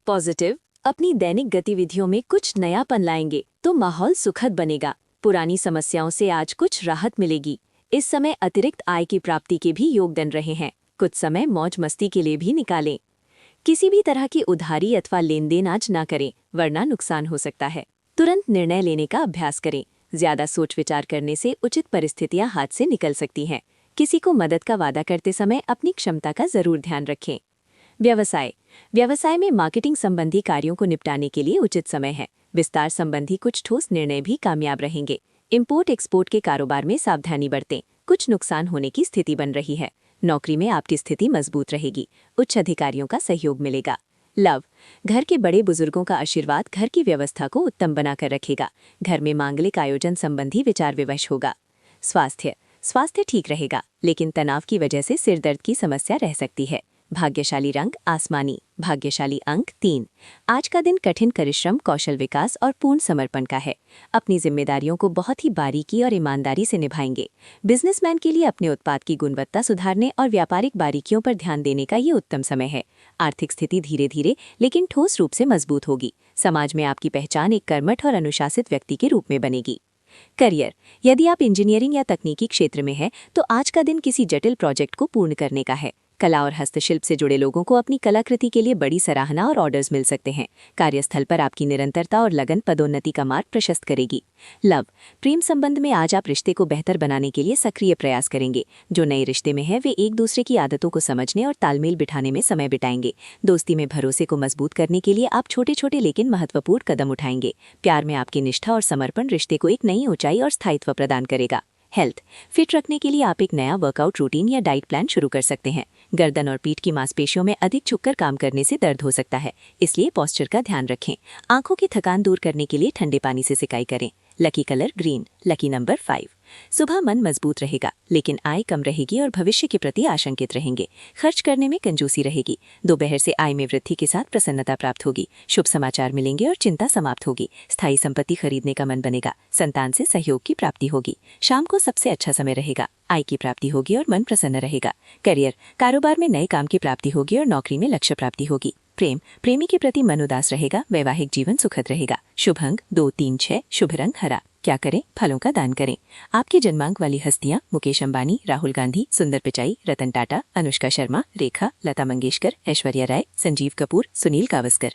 Positive, अपनी दैनिक गतिविधियों में कुछ नयापन लाएंगे तो माहौल सुखद बनेगा। पुरानी समस्याओं से आज कुछ राहत मिलेगी। इस समय अतिरिक्त आय की प्राप्ति के भी योग बन रहे हैं। कुछ समय मौज मस्ती के लिए भी निकालें। किसी भी तरह की उधारी अथवा लेन देन आज ना करें, वरना नुकसान हो सकता है। तुरंत निर्णय लेने का अभ्यास करें। ज्यादा सोच विचार करने से उचित परिस्थितियां हाथ से निकल सकती हैं। किसी को मदद का वादा करते समय अपनी क्षमता का जरूर ध्यान रखें। व्यवसाय में मार्केटिंग संबंधी कार्यों को निपटाने के लिए उचित समय है। विस्तार संबंधी कुछ ठोस निर्णय भी कामयाब रहेंगे। इंपोर्ट एक्सपोर्ट के कारोबार में सावधानी बरतें, कुछ नुकसान होने की स्थिति बन रही है। नौकरी में आपकी स्थिति मजबूत रहेगी। उच्च अधिकारियों का सहयोग मिलेगा। लव, घर के बड़े बुजुर्गों का आशीर्वाद घर की व्यवस्था को उत्तम बनाकर रखेगा। घर में मांगलिक आयोजन संबंधी विचार विमर्श होगा। स्वास्थ्य ठीक रहेगा, लेकिन तनाव की वजह से सिर दर्द की समस्या रह सकती है। भाग्यशाली रंग आसमानी, भाग्यशाली अंक 3। आज का दिन कठिन परिश्रम, कौशल विकास और पूर्ण समर्पण का है। अपनी जिम्मेदारियों को बहुत ही बारीकी और ईमानदारी से निभाएंगे। बिजनेसमैन के लिए अपने उत्पाद की गुणवत्ता सुधारने और व्यापारिक बारीकियों पर ध्यान देने का ये उत्तम समय है। आर्थिक स्थिति धीरे धीरे लेकिन ठोस रूप से मजबूत होगी। समाज में आपकी पहचान एक कर्मठ और अनुशासित व्यक्ति के रूप में बनेगी। करियर, यदि आप इंजीनियरिंग या तकनीकी क्षेत्र में हैं, तो आज का दिन किसी जटिल प्रोजेक्ट को पूर्ण करने का है। कला और हस्तशिल्प से जुड़े लोगों को अपनी कलाकृति के लिए बड़ी सराहना और ऑर्डर्स मिल सकते हैं। कार्यस्थल पर आपकी निरंतरता और लगन पदोन्नति का मार्ग प्रशस्त करेगी। लव, प्रेम संबंध में आज आप रिश्ते को बेहतर बनाने के लिए सक्रिय प्रयास करेंगे। जो नए रिश्ते में है वे एक दूसरे की आदतों को समझने और तालमेल बिठाने में समय बिताएंगे। दोस्ती में भरोसे को मजबूत करने के लिए आप छोटे छोटे लेकिन महत्वपूर्ण कदम उठाएंगे। प्यार में आपकी निष्ठा और समर्पण रिश्ते को एक नई ऊंचाई और स्थायित्व प्रदान करेगा। हेल्थ, फिट रखने के लिए आप एक नया वर्कआउट रूटीन या डाइट प्लान शुरू कर सकते हैं। गर्दन और पीठ की मांसपेशियों में अधिक झुककर काम करने से दर्द हो सकता है, इसलिए पोस्चर का ध्यान रखें। आंखों की थकान दूर करने के लिए ठंडे पानी से सिकाई करें। Lucky colour green, lucky number 5। सुबह मन मजबूत रहेगा, लेकिन आय कम रहेगी और भविष्य के प्रति आशंकित रहेंगे। खर्च करने में कंजूसी रहेगी। दोपहर से आय में वृद्धि के साथ प्रसन्नता प्राप्त होगी। शुभ समाचार मिलेंगे और चिंता समाप्त होगी। स्थायी संपत्ति खरीदने का मन बनेगा। संतान से सहयोग की प्राप्ति होगी। शाम को सबसे अच्छा समय रहेगा। आय की प्राप्ति होगी और मन प्रसन्न रहेगा। करियर, कारोबार में नए काम की प्राप्ति होगी और नौकरी में लक्ष्य प्राप्ति होगी। प्रेमी के प्रति मन उदास रहेगा। वैवाहिक जीवन सुखद रहेगा। शुभ अंक 2, 3, 6। शुभ रंग हरा। क्या करें? फलों का दान करें। आपके जन्मांक वाली हस्तियां मुकेश अंबानी, राहुल गांधी, सुंदर पिचाई, रतन टाटा, अनुष्का शर्मा, रेखा, लता मंगेशकर, ऐश्वर्या राय, संजीव कपूर, सुनील गावस्कर।